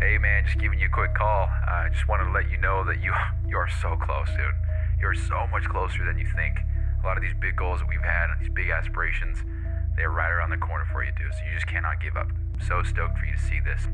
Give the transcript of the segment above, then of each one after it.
Hey man, just giving you a quick call. I just wanted to let you know that you are so close, dude. You're so much closer than you think. A lot of these big goals that we've had and these big aspirations, they're right around the corner for you, dude. So you just cannot give up. So stoked for you to see this.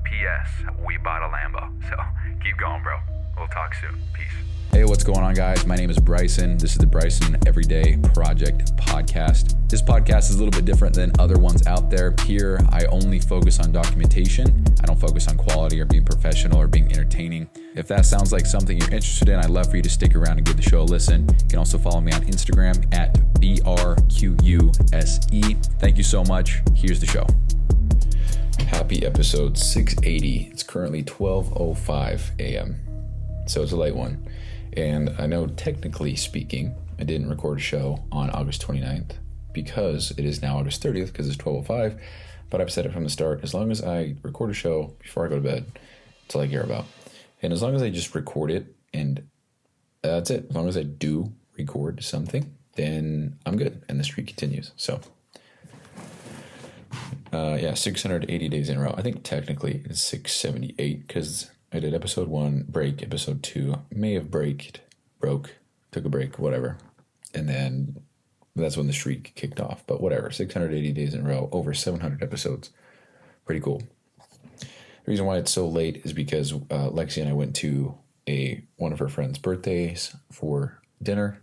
P.S. We bought a Lambo. So keep going, bro. We'll talk soon. Peace. Hey, what's going on, guys? My name is Bryson. This is the Bryson Everyday Project podcast. This podcast is a little bit different than other ones out there. Here, I only focus on documentation. I don't focus on quality or being professional or being entertaining. If that sounds like something you're interested in, I'd love for you to stick around and give the show a listen. You can also follow me on Instagram at BRQUSE. Thank you so much. Here's the show. Happy episode 680. It's currently 12:05 a.m. So it's a late one. And I know, technically speaking, I didn't record a show on August 29th because it is now August 30th because it's 12:05. But I've said it from the start, as long as I record a show before I go to bed, that's all I care about. And as long as I just record it, and that's it. As long as I do record something, then I'm good. And the streak continues. So, 680 days in a row. I think technically it's 678 because I did episode 1, break, episode 2, may have broke, took a break, whatever. And then that's when the streak kicked off. But whatever, 680 days in a row, over 700 episodes. Pretty cool. The reason why it's so late is because Lexi and I went to one of her friend's birthdays for dinner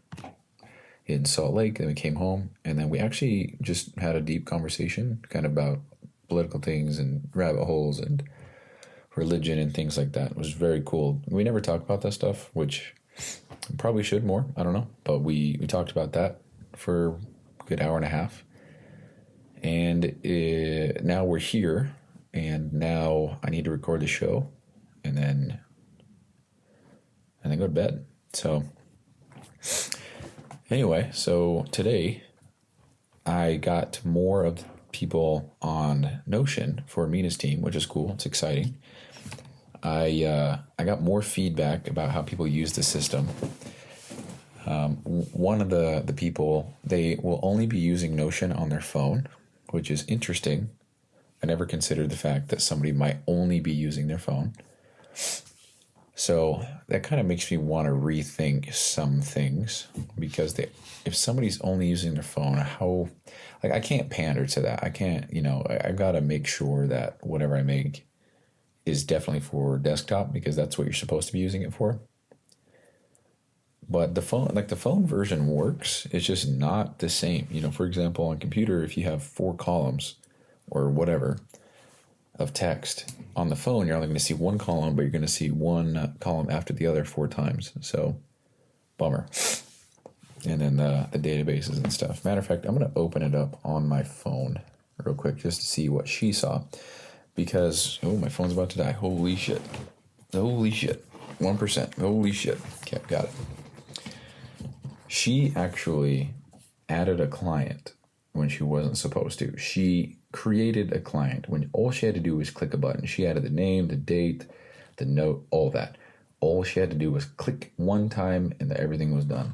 in Salt Lake. Then we came home, and then we actually just had a deep conversation kind of about political things and rabbit holes and religion and things like that. It was very cool. We never talk about that stuff, which probably should more. I don't know. But we talked about that for a good hour and a half. And now we're here. And now I need to record the show. And then go to bed. So anyway, so today I got more of the people on Notion for Mina's team, which is cool. It's exciting. I got more feedback about how people use the system. One of the people, they will only be using Notion on their phone, which is interesting. I never considered the fact that somebody might only be using their phone. So that kind of makes me want to rethink some things, because if somebody's only using their phone, I can't pander to that. I can't, I got to make sure that whatever I make is definitely for desktop, because that's what you're supposed to be using it for. But the phone version works. It's just not the same. For example, on computer, if you have 4 columns or whatever of text, on the phone, you're only going to see one column, but you're going to see one column after the other 4 times. So, bummer. And then the databases and stuff. Matter of fact, I'm going to open it up on my phone real quick just to see what she saw. Because, my phone's about to die. Holy shit. 1%. Holy shit. Okay, got it. She actually added a client when she wasn't supposed to. She created a client when all she had to do was click a button. She added the name, the date, the note, all that. All she had to do was click one time and everything was done.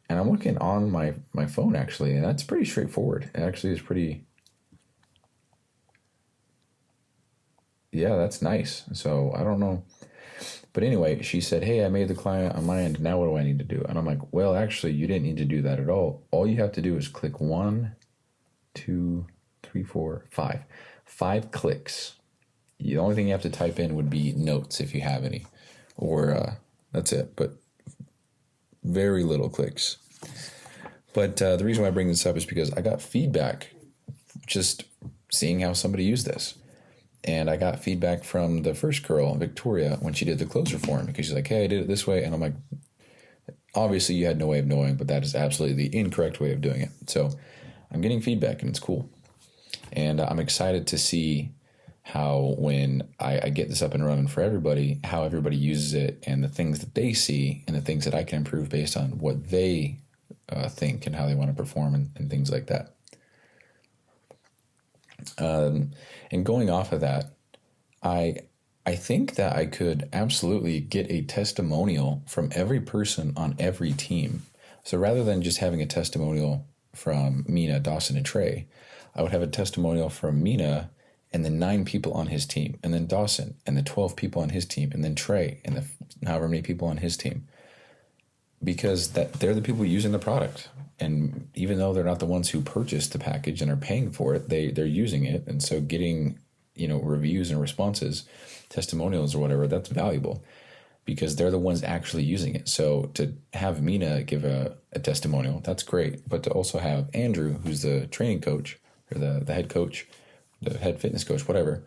And I'm looking on my phone, actually, and that's pretty straightforward. It actually is pretty... Yeah, that's nice. So I don't know. But anyway, she said, hey, I made the client on my end. Now what do I need to do? And I'm like, well, actually, you didn't need to do that at all. All you have to do is click 1, 2, 3, 4, 5. 5 clicks. The only thing you have to type in would be notes if you have any. Or that's it. But very little clicks. But the reason why I bring this up is because I got feedback just seeing how somebody used this. And I got feedback from the first girl, Victoria, when she did the closer form, because she's like, hey, I did it this way. And I'm like, obviously you had no way of knowing, but that is absolutely the incorrect way of doing it. So I'm getting feedback, and it's cool. And I'm excited to see how, when I get this up and running for everybody, how everybody uses it and the things that they see and the things that I can improve based on what they think and how they want to perform and things like that. And going off of that, I think that I could absolutely get a testimonial from every person on every team. So rather than just having a testimonial from Mina, Dawson, and Trey, I would have a testimonial from Mina and then 9 people on his team, and then Dawson, and the 12 people on his team, and then Trey, and the however many people on his team. Because they're the people using the product. And even though they're not the ones who purchased the package and are paying for it, they're using it. And so getting, reviews and responses, testimonials or whatever, that's valuable because they're the ones actually using it. So to have Mina give a testimonial, that's great. But to also have Andrew, who's the training coach or the head coach, the head fitness coach, whatever,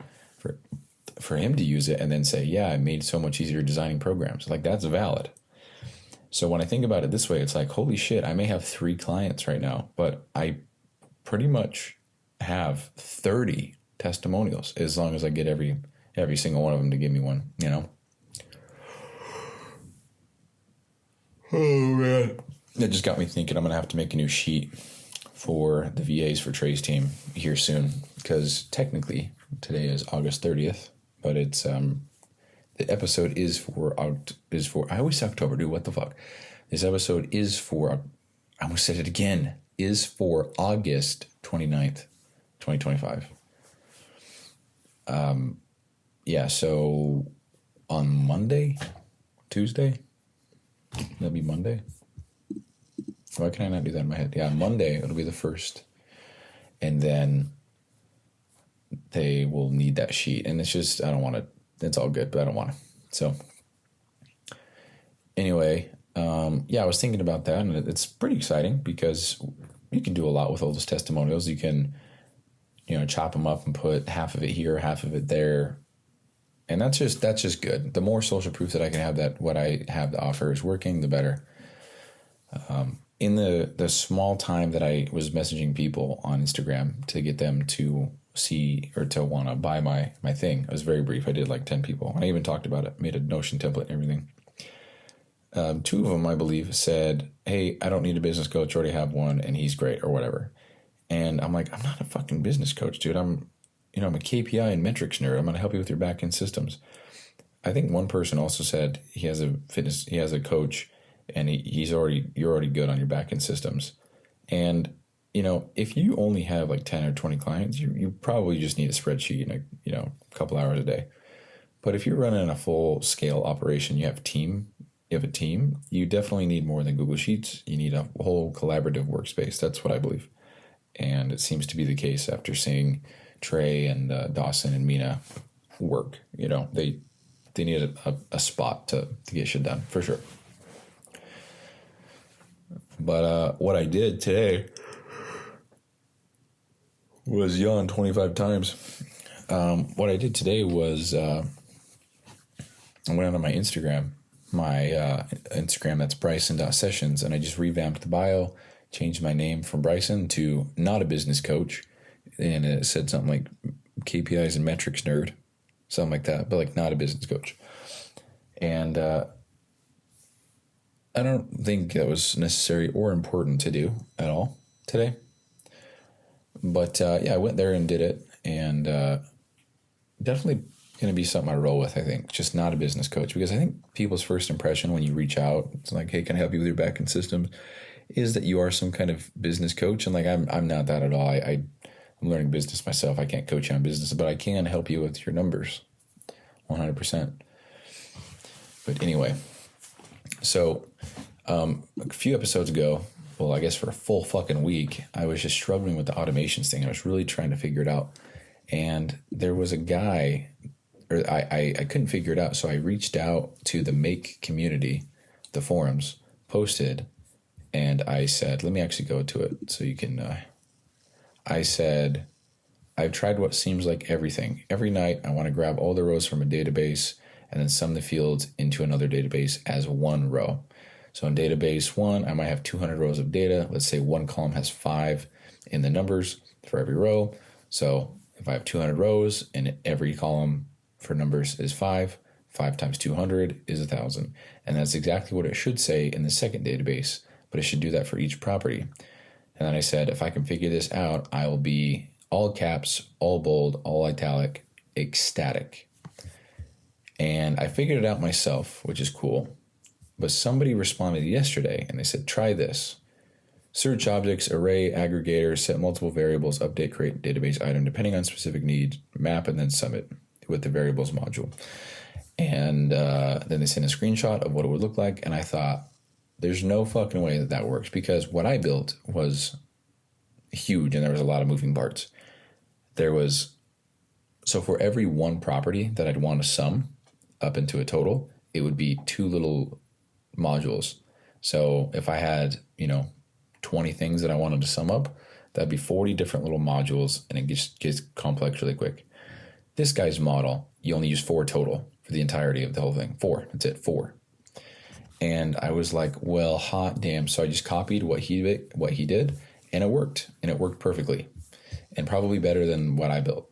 for him to use it and then say, yeah, I made so much easier designing programs. Like, that's valid. So when I think about it this way, it's like, holy shit, I may have 3 clients right now, but I pretty much have 30 testimonials as long as I get every single one of them to give me one, Oh, man. That just got me thinking I'm going to have to make a new sheet for the VAs for Trey's team here soon, because technically today is August 30th, but it's the episode is for I always say October, dude, what the fuck? This episode is for, I almost said it again, is for August 29th, 2025. Yeah, so on Tuesday, that'll be Monday. Why can I not do that in my head? Yeah, Monday, it'll be the 1st. And then they will need that sheet. And it's just, I don't want to, it's all good, but I don't want to. So anyway, I was thinking about that, and it's pretty exciting because you can do a lot with all those testimonials. You can, chop them up and put half of it here, half of it there. And that's just good. The more social proof that I can have that what I have to offer is working, the better. In the small time that I was messaging people on Instagram to get them to see or to want to buy my thing, it was very brief. I did like 10 people. And I even talked about it, made a Notion template and everything. 2 of them, I believe, said, hey, I don't need a business coach. I already have one and he's great or whatever. And I'm like, I'm not a fucking business coach, dude. I'm a KPI and metrics nerd. I'm going to help you with your back-end systems. I think one person also said he has a coach and you're already good on your back-end systems. And, if you only have like 10 or 20 clients, you probably just need a spreadsheet and a couple hours a day. But if you're running a full-scale operation, you have a team, you definitely need more than Google Sheets. You need a whole collaborative workspace. That's what I believe. And it seems to be the case after seeing Trey and Dawson and Mina work. They needed a spot to get shit done, for sure. But what I did today was yawn 25 times. What I did today was I went onto my Instagram, that's Bryson.sessions, and I just revamped the bio, changed my name from Bryson to not a business coach, and it said something like KPIs and metrics nerd, something like that, but like not a business coach. And I don't think that was necessary or important to do at all today. But I went there and did it, and definitely going to be something I roll with, I think. Just not a business coach, because I think people's first impression when you reach out, it's like, hey, can I help you with your back-end systems, is that you are some kind of business coach. And like, I'm not that at all. I'm learning business myself. I can't coach you on business, but I can help you with your numbers 100%. But anyway, so a few episodes ago, well, I guess for a full fucking week, I was just struggling with the automations thing. I was really trying to figure it out. And there was a guy, or I couldn't figure it out. So I reached out to the Make community, the forums, posted, and I said, let me actually go to it so you can, I said, I've tried what seems like everything. Every night I want to grab all the rows from a database and then sum the fields into another database as one row. So in database 1, I might have 200 rows of data. Let's say one column has 5 in the numbers for every row. So if I have 200 rows and every column for numbers is 5 times 200 is 1,000. And that's exactly what it should say in the second database, but it should do that for each property. And then I said, if I can figure this out, I will be all caps, all bold, all italic, ecstatic. And I figured it out myself, which is cool. But somebody responded yesterday and they said, try this. Search objects, array, aggregator, set multiple variables, update, create database item depending on specific needs, map, and then submit with the variables module. And then they sent a screenshot of what it would look like. And I thought, there's no fucking way that works, because what I built was huge and there was a lot of moving parts. So for every one property that I'd want to sum up into a total, it would be 2 little modules. So if I had, 20 things that I wanted to sum up, that'd be 40 different little modules, and it just gets complex really quick. This guy's model, you only use 4 total for the entirety of the whole thing. 4, that's it, 4. And I was like, well, hot damn. So I just copied what he did, and it worked perfectly, and probably better than what I built.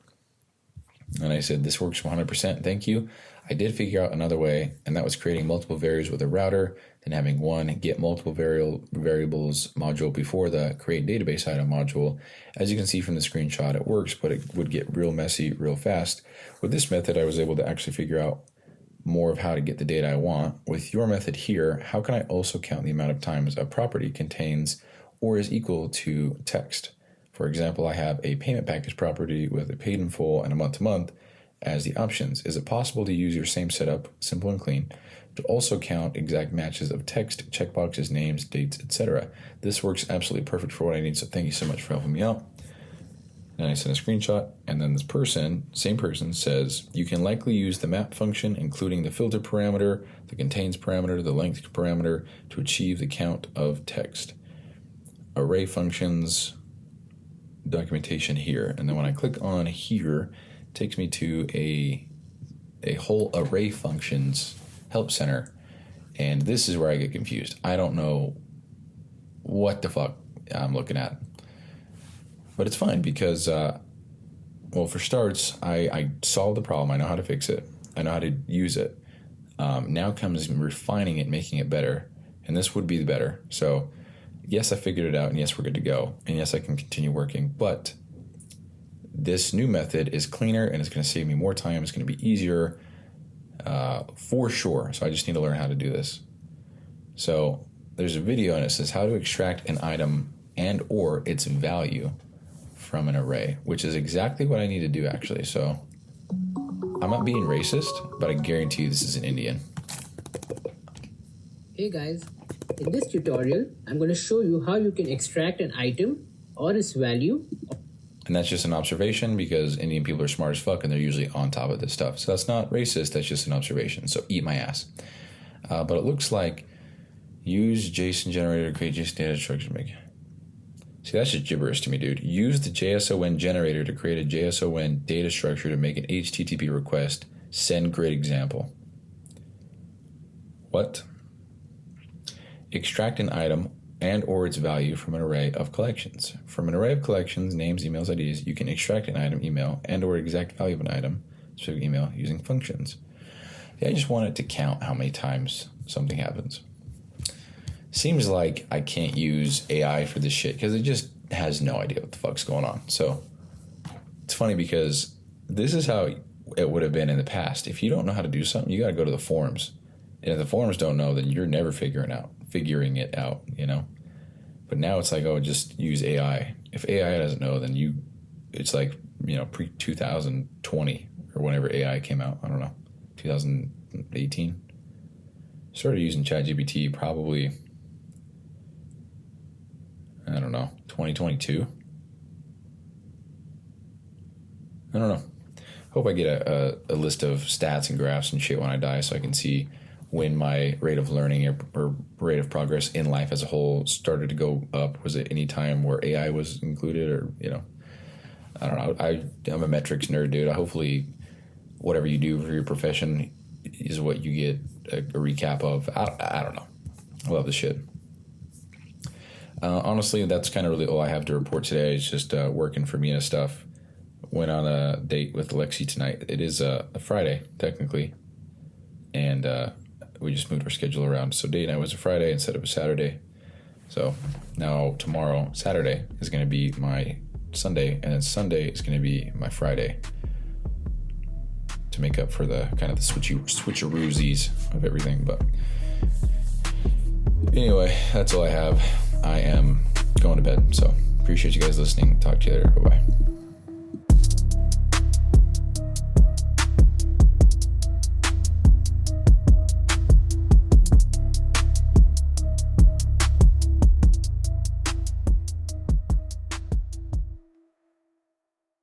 And I said, this works 100%, thank you. I did figure out another way, and that was creating multiple variables with a router, then having one get multiple variables module before the create database item module. As you can see from the screenshot, it works, but it would get real messy real fast. With this method, I was able to actually figure out more of how to get the data I want. With your method here, how can I also count the amount of times a property contains or is equal to text? For example, I have a payment package property with a paid in full and a month-to-month as the options. Is it possible to use your same setup, simple and clean, to also count exact matches of text, checkboxes, names, dates, etc.? This works absolutely perfect for what I need, so thank you so much for helping me out. And I sent a screenshot, and then same person says, you can likely use the map function, including the filter parameter, the contains parameter, the length parameter, to achieve the count of text. Array functions, documentation here. And then when I click on here, it takes me to a whole array functions help center. And this is where I get confused. I don't know what the fuck I'm looking at. But it's fine because, for starts, I solved the problem. I know how to fix it. I know how to use it. Now comes refining it, making it better. And this would be the better. So, yes, I figured it out. And yes, we're good to go. And yes, I can continue working. But this new method is cleaner and it's going to save me more time. It's going to be easier for sure. So I just need to learn how to do this. So there's a video and it says how to extract an item and or its value from an array, which is exactly what I need to do actually. So I'm not being racist, but I guarantee you this is an Indian. Hey guys, in this tutorial, I'm going to show you how you can extract an item or its value. And that's just an observation because Indian people are smart as fuck and they're usually on top of this stuff. So that's not racist, that's just an observation. So eat my ass. But it looks like use JSON generator to create JSON data structure to make. See, that's just gibberish to me, dude. Use the JSON generator to create a JSON data structure to make an HTTP request. Send grid example. What? Extract an item and or its value from an array of collections. From an array of collections, names, emails, IDs, you can extract an item, email, and or exact value of an item, specific email, using functions. Yeah, I just want it to count how many times something happens. Seems like I can't use AI for this shit because it just has no idea what the fuck's going on. So it's funny because this is how it would have been in the past. If you don't know how to do something, you got to go to the forums. And if the forums don't know, then you're never figuring it out, you know? But now it's like, oh, just use AI. If AI doesn't know, then it's like, pre-2020 or whenever AI came out. I don't know, 2018. Started using ChatGPT probably, I don't know, 2022. I don't know. Hope I get a list of stats and graphs and shit when I die so I can see when my rate of learning or rate of progress in life as a whole started to go up. Was it any time where AI was included or, I don't know. I'm a metrics nerd, dude. Hopefully whatever you do for your profession is what you get a recap of. I don't know. I love this shit. Honestly, that's kind of really all I have to report today. It's just working for me and stuff. Went on a date with Lexi tonight. It is a Friday, technically. And we just moved our schedule around. So date night was a Friday instead of a Saturday. So now tomorrow, Saturday, is going to be my Sunday. And then Sunday is going to be my Friday. To make up for the kind of the switcheroosies of everything. But anyway, that's all I have. I am going to bed. So appreciate you guys listening. Talk to you later. Bye-bye.